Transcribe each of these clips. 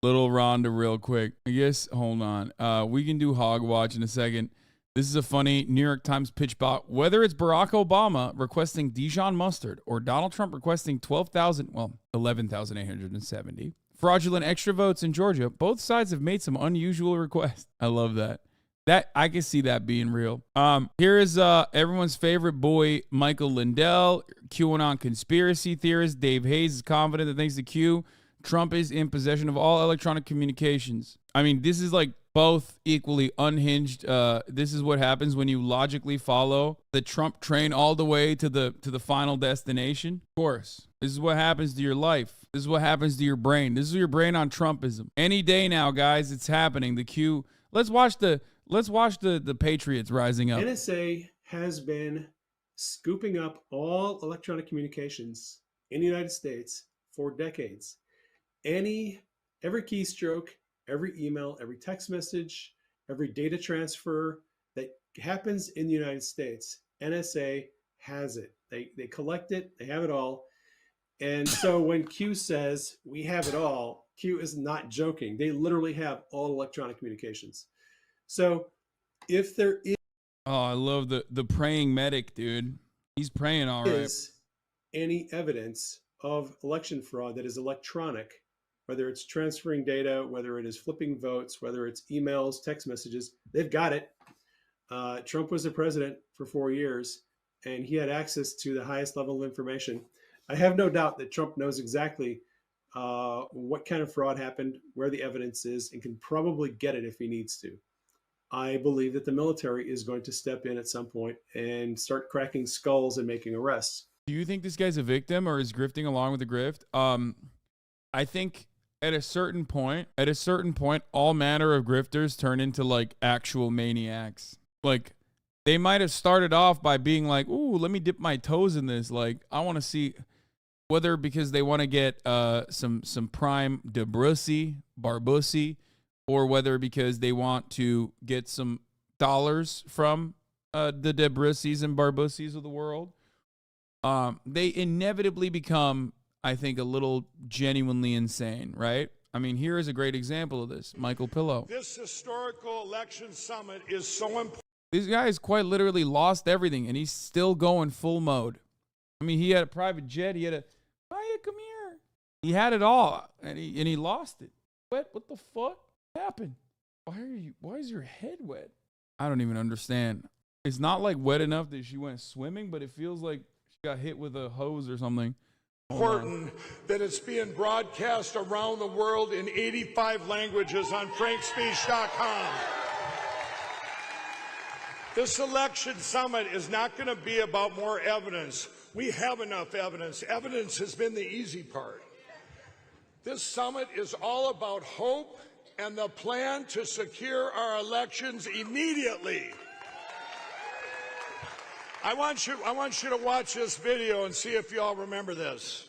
Little Rhonda real quick. I guess, hold on. We can do Hogwatch in a second. This is a funny New York Times pitch bot. Whether it's Barack Obama requesting Dijon mustard or Donald Trump requesting 11,870 fraudulent extra votes in Georgia, both sides have made some unusual requests. I love that. That I can see that being real. Here is everyone's favorite boy, Michael Lindell, QAnon conspiracy theorist. Dave Hayes is confident that thanks to Q, Trump is in possession of all electronic communications. I mean, this is like both equally unhinged. This is what happens when you logically follow the Trump train all the way to the final destination. Of course, this is what happens to your life. This is what happens to your brain. This is your brain on Trumpism. Any day now, guys, it's happening. The Q. Let's watch the Patriots rising up. NSA has been scooping up all electronic communications in the United States for decades. Every keystroke, every email, every text message, every data transfer that happens in the United States, NSA has it. They collect it. They have it all. And so when Q says we have it all, Q is not joking. They literally have all electronic communications. So if there is... Oh, I love the praying medic, dude. He's praying all right. Is any evidence of election fraud that is electronic, whether it's transferring data, whether it is flipping votes, whether it's emails, text messages, they've got it. Trump was the president for 4 years, and he had access to the highest level of information. I have no doubt that Trump knows exactly what kind of fraud happened, where the evidence is, and can probably get it if he needs to. I believe that the military is going to step in at some point and start cracking skulls and making arrests. Do you think this guy's a victim or is grifting along with the grift? I think at a certain point, all manner of grifters turn into like actual maniacs. Like they might have started off by being like, "Ooh, let me dip my toes in this." Like I want to see whether because they want to get some prime Barbussy, or whether because they want to get some dollars from the Debrussis and Barbussis of the world. They inevitably become, I think, a little genuinely insane, right? I mean, here is a great example of this. Michael Pillow. This historical election summit is so important. This guy has quite literally lost everything, and he's still going full mode. I mean, he had a private jet. He had a, Maya, come here. He had it all, and he lost it. What the fuck happened? Why is your head wet? I don't even understand. It's not like wet enough that she went swimming, but it feels like she got hit with a hose or something. Important that it's being broadcast around the world in 85 languages on frankspeech.com. This election summit is not going to be about more evidence. We have enough evidence. Evidence has been the easy part. This summit is all about hope and the plan to secure our elections immediately. I want you to watch this video and see if you all remember this.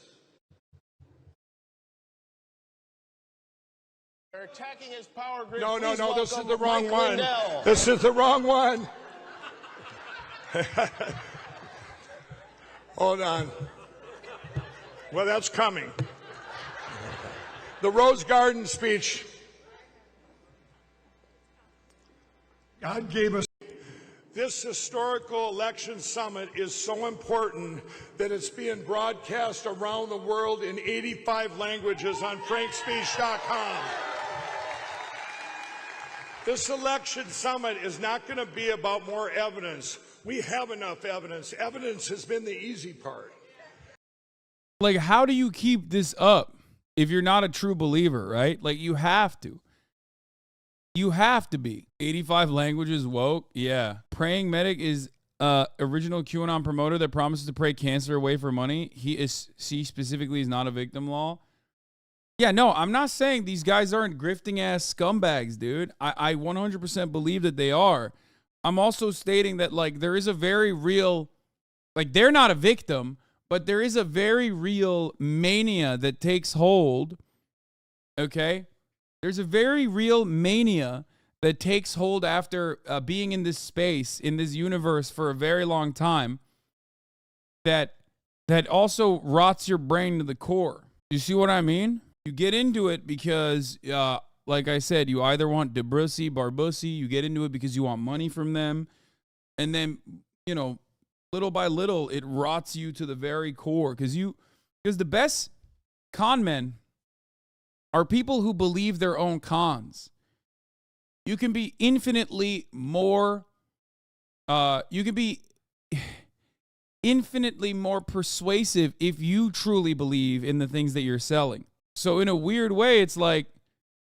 They're attacking his power grid. No, this is the wrong one. This is the wrong one. Hold on. Well, that's coming. The Rose Garden speech. God gave us. This historical election summit is so important that it's being broadcast around the world in 85 languages on frankspeech.com. This election summit is not going to be about more evidence. We have enough evidence. Evidence has been the easy part. Like, how do you keep this up if you're not a true believer, right? Like, you have to. You have to be. 85 languages woke? Yeah. Praying medic is original QAnon promoter that promises to pray cancer away for money. He specifically is not a victim law. Yeah, no, I'm not saying these guys aren't grifting ass scumbags, dude. I 100% believe that they are. I'm also stating that, like, there is a very real, like, they're not a victim, but there is a very real mania that takes hold, okay? There's a very real mania that takes hold after being in this space, in this universe for a very long time, that also rots your brain to the core. You see what I mean? You get into it because, like I said, you either want Debussy, Barbussy, you get into it because you want money from them. And then, you know, little by little, it rots you to the very core. Because the best con men are people who believe their own cons. You can be infinitely more, infinitely more persuasive if you truly believe in the things that you're selling. So in a weird way, it's like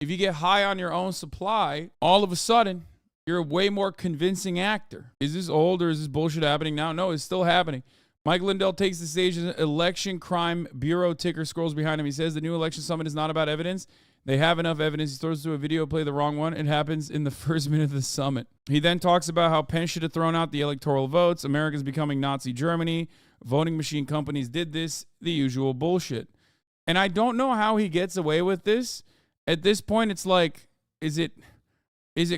if you get high on your own supply, all of a sudden, you're a way more convincing actor. Is this old or is this bullshit happening now? No, it's still happening. Mike Lindell takes the stage as an election crime bureau ticker scrolls behind him. He says the new election summit is not about evidence. They have enough evidence. He throws to a video, play the wrong one. It happens in the first minute of the summit. He then talks about how Pence should have thrown out the electoral votes. America's becoming Nazi Germany. Voting machine companies did this. The usual bullshit. And I don't know how he gets away with this. At this point, it's like, is it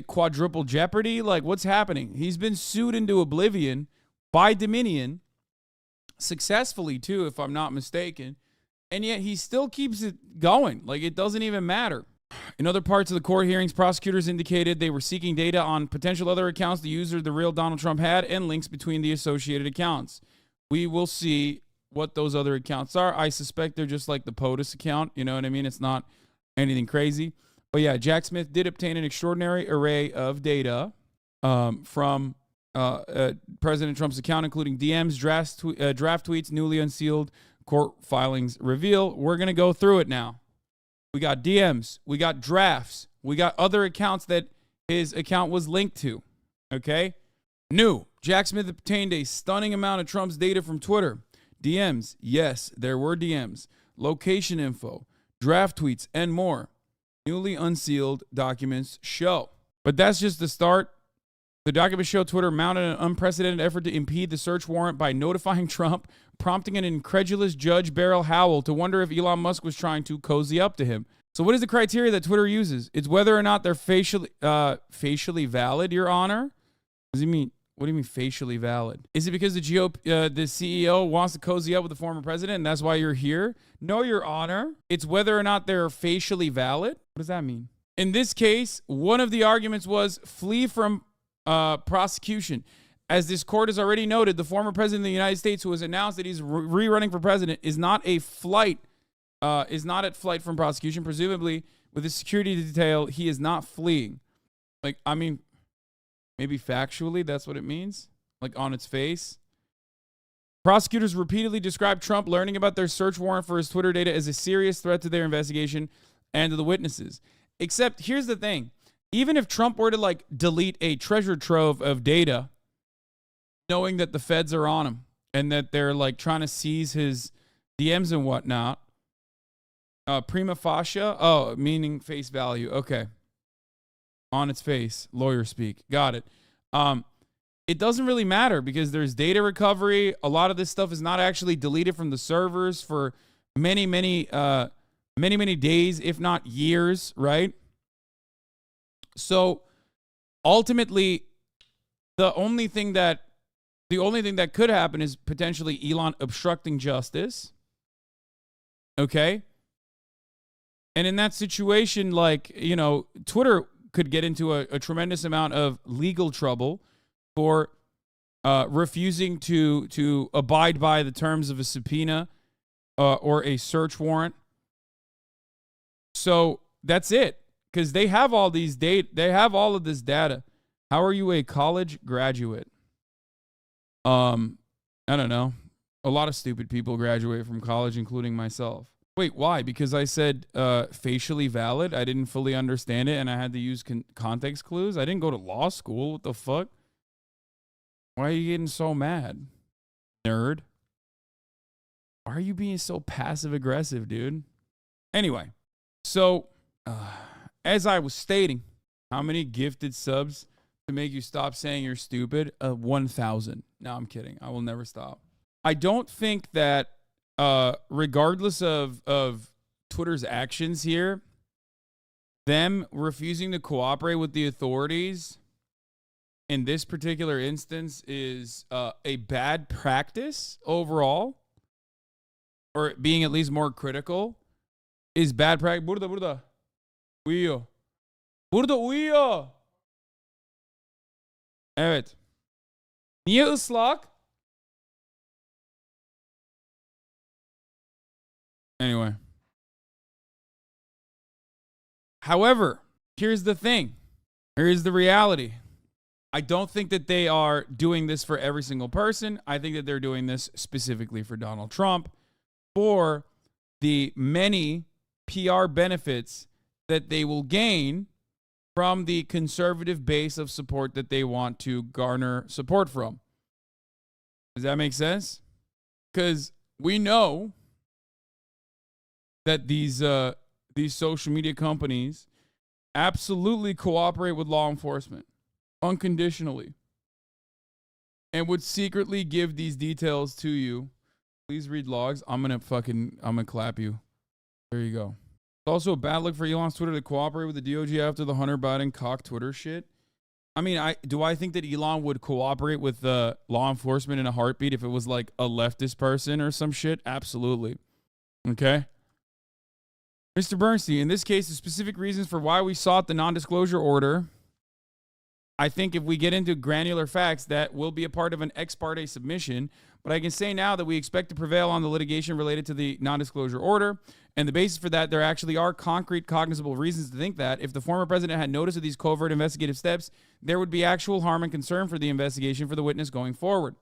quadruple jeopardy? Like, what's happening? He's been sued into oblivion by Dominion, successfully too, if I'm not mistaken. And yet he still keeps it going. Like, it doesn't even matter. In other parts of the court hearings, prosecutors indicated they were seeking data on potential other accounts the user the real Donald Trump had and links between the associated accounts. We will see what those other accounts are. I suspect they're just like the POTUS account. You know what I mean? It's not anything crazy. But yeah, Jack Smith did obtain an extraordinary array of data from President Trump's account, including DMs, draft tweets, newly unsealed court filings reveal. We're going to go through it now. We got DMs. We got drafts. We got other accounts that his account was linked to. Okay? New. Jack Smith obtained a stunning amount of Trump's data from Twitter. DMs. Yes, there were DMs. Location info. Draft tweets and more. Newly unsealed documents show. But that's just the start. The documents show Twitter mounted an unprecedented effort to impede the search warrant by notifying Trump, prompting an incredulous Judge Beryl Howell to wonder if Elon Musk was trying to cozy up to him. So what is the criteria that Twitter uses? It's whether or not they're facially valid, Your Honor. What do you mean facially valid? Is it because the CEO wants to cozy up with the former president and that's why you're here? No, Your Honor. It's whether or not they're facially valid. What does that mean? In this case, one of the arguments was flee from prosecution. As this court has already noted, the former president of the United States, who has announced that he's rerunning for president, is not at flight from prosecution. Presumably, with his security detail, he is not fleeing. Like, I mean, maybe factually, that's what it means. Like, on its face. Prosecutors repeatedly described Trump learning about their search warrant for his Twitter data as a serious threat to their investigation and to the witnesses. Except, here's the thing. Even if Trump were to, like, delete a treasure trove of data, knowing that the feds are on him and that they're, like, trying to seize his DMs and whatnot, prima facie, meaning face value. Okay. On its face, lawyer speak. Got it. It doesn't really matter because there's data recovery. A lot of this stuff is not actually deleted from the servers for many days, if not years, right? So ultimately, the only thing that could happen is potentially Elon obstructing justice. Okay? And in that situation, like, you know, Twitter could get into a tremendous amount of legal trouble for refusing to abide by the terms of a subpoena or a search warrant. So that's it. Because they have all these they have all of this data. How are you a college graduate? I don't know. A lot of stupid people graduate from college, including myself. Wait, why? Because I said facially valid. I didn't fully understand it, and I had to use context clues. I didn't go to law school. What the fuck? Why are you getting so mad, nerd? Why are you being so passive aggressive, dude? Anyway, so as I was stating, how many gifted subs to make you stop saying you're stupid? 1,000. No, I'm kidding. I will never stop. I don't think that regardless of Twitter's actions here, them refusing to cooperate with the authorities in this particular instance is a bad practice overall, or being at least more critical. is bad practice. Burada. Uyuyor. Burada uyuyor. Evet. Niye ıslak? Anyway. However, here's the thing. Here's the reality. I don't think that they are doing this for every single person. I think that they're doing this specifically for Donald Trump for the many PR benefits that they will gain from the conservative base of support that they want to garner support from. Does that make sense? Because we know that these social media companies absolutely cooperate with law enforcement unconditionally and would secretly give these details to you. Please read logs. I'm gonna clap you. There you go. It's also a bad look for Elon's Twitter to cooperate with the DOJ after the Hunter Biden cock Twitter shit. I mean, I think that Elon would cooperate with law enforcement in a heartbeat if it was like a leftist person or some shit? Absolutely. Okay? Mr. Bernstein, in this case, the specific reasons for why we sought the non-disclosure order, I think if we get into granular facts, that will be a part of an ex parte submission. But I can say now that we expect to prevail on the litigation related to the non-disclosure order. And the basis for that, there actually are concrete, cognizable reasons to think that if the former president had notice of these covert investigative steps, there would be actual harm and concern for the investigation for the witness going forward.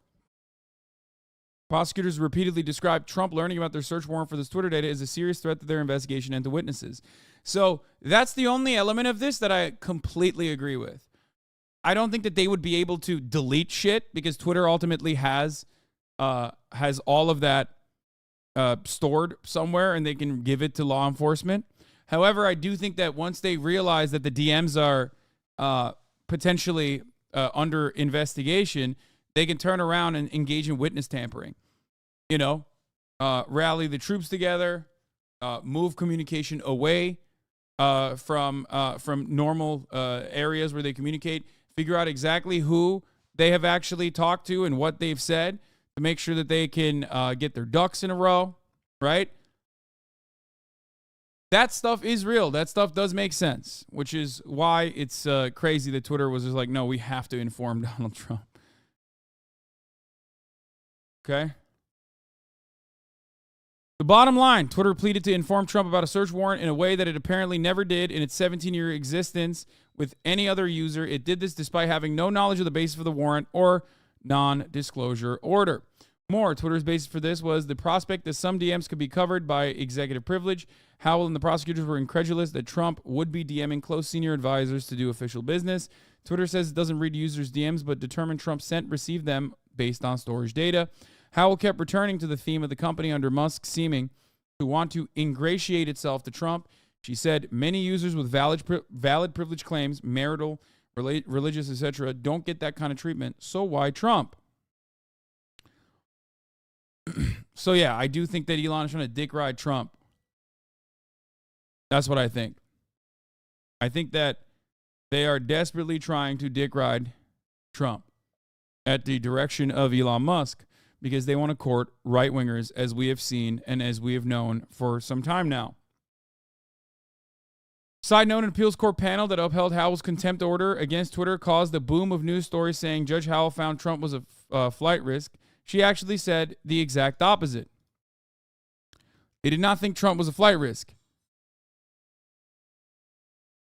Prosecutors repeatedly described Trump learning about their search warrant for this Twitter data as a serious threat to their investigation and to witnesses. So that's the only element of this that I completely agree with. I don't think that they would be able to delete shit because Twitter ultimately has all of that stored somewhere and they can give it to law enforcement. However, I do think that once they realize that the DMs are potentially under investigation, they can turn around and engage in witness tampering. You know, rally the troops together, move communication away from normal areas where they communicate, figure out exactly who they have actually talked to and what they've said to make sure that they can get their ducks in a row, right? That stuff is real. That stuff does make sense, which is why it's crazy that Twitter was just like, no, we have to inform Donald Trump. Okay? The bottom line, Twitter pleaded to inform Trump about a search warrant in a way that it apparently never did in its 17-year existence with any other user. It did this despite having no knowledge of the basis for the warrant or non-disclosure order. More, Twitter's basis for this was the prospect that some DMs could be covered by executive privilege. Howell and the prosecutors were incredulous that Trump would be DMing close senior advisors to do official business. Twitter says it doesn't read users' DMs, but determined Trump received them based on storage data. Howell kept returning to the theme of the company under Musk seeming to want to ingratiate itself to Trump. She said many users with valid privilege claims, marital, religious, etc., don't get that kind of treatment. So why Trump? So yeah, I do think that Elon is trying to dick ride Trump. That's what I think. I think that they are desperately trying to dick ride Trump at the direction of Elon Musk because they want to court right-wingers, as we have seen and as we have known for some time now. Side note, an appeals court panel that upheld Howell's contempt order against Twitter caused a boom of news stories saying Judge Howell found Trump was a flight risk. She actually said the exact opposite. He did not think Trump was a flight risk.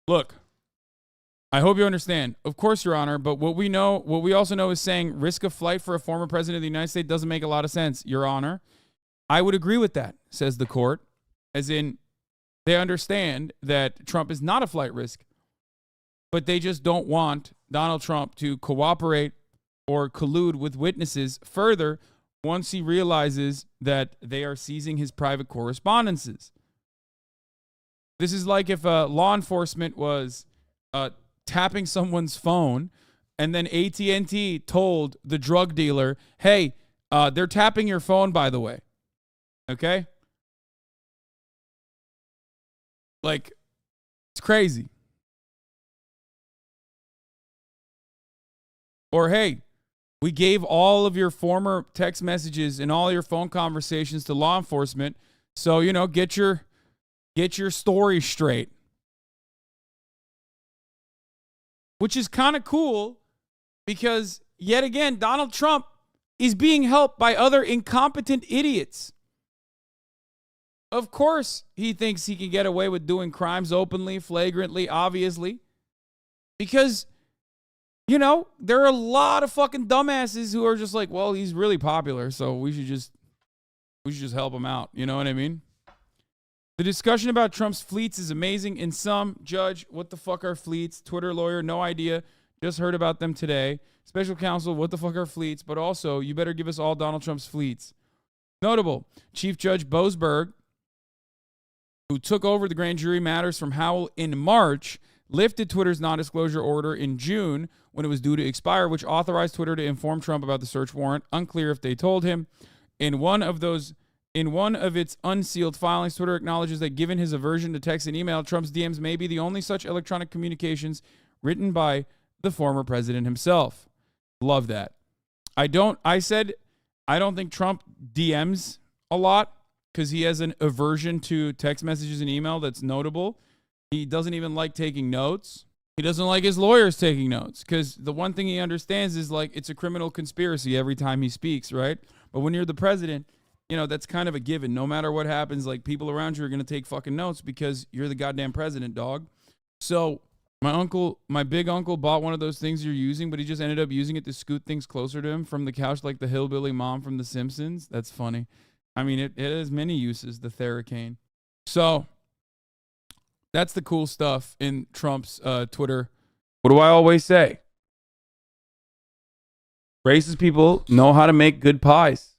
Look, I hope you understand. Of course, Your Honor, but what we also know is saying risk of flight for a former president of the United States doesn't make a lot of sense, Your Honor. I would agree with that, says the court, as in they understand that Trump is not a flight risk, but they just don't want Donald Trump to cooperate or collude with witnesses further once he realizes that they are seizing his private correspondences. This is like if law enforcement was tapping someone's phone and then AT&T told the drug dealer, hey, they're tapping your phone, by the way. Okay? Like, it's crazy. Or, hey, we gave all of your former text messages and all your phone conversations to law enforcement. So, get your Get your story straight. Which is kind of cool because, yet again, Donald Trump is being helped by other incompetent idiots. Of course, he thinks he can get away with doing crimes openly, flagrantly, obviously. Because, you know, there are a lot of fucking dumbasses who are just like, well, he's really popular, so we should just help him out. You know what I mean? The discussion about Trump's fleets is amazing. In some, Judge, what the fuck are fleets? Twitter lawyer, no idea. Just heard about them today. Special counsel, what the fuck are fleets? But also, you better give us all Donald Trump's fleets. Notable, Chief Judge Boasberg, who took over the grand jury matters from Howell in March, lifted Twitter's non-disclosure order in June when it was due to expire, which authorized Twitter to inform Trump about the search warrant. Unclear if they told him. In one of its unsealed filings, Twitter acknowledges that given his aversion to text and email, Trump's DMs may be the only such electronic communications written by the former president himself. Love that. I don't think Trump DMs a lot because he has an aversion to text messages and email that's notable. He doesn't even like taking notes. He doesn't like his lawyers taking notes because the one thing he understands is like it's a criminal conspiracy every time he speaks, right? But when you're the president, you know, that's kind of a given. No matter what happens, like people around you are going to take fucking notes because you're the goddamn president, dog. So my big uncle bought one of those things you're using, but he just ended up using it to scoot things closer to him from the couch like the hillbilly mom from The Simpsons. That's funny. I mean, it has many uses, the Theracane. So that's the cool stuff in Trump's Twitter. What do I always say? Racist people know how to make good pies.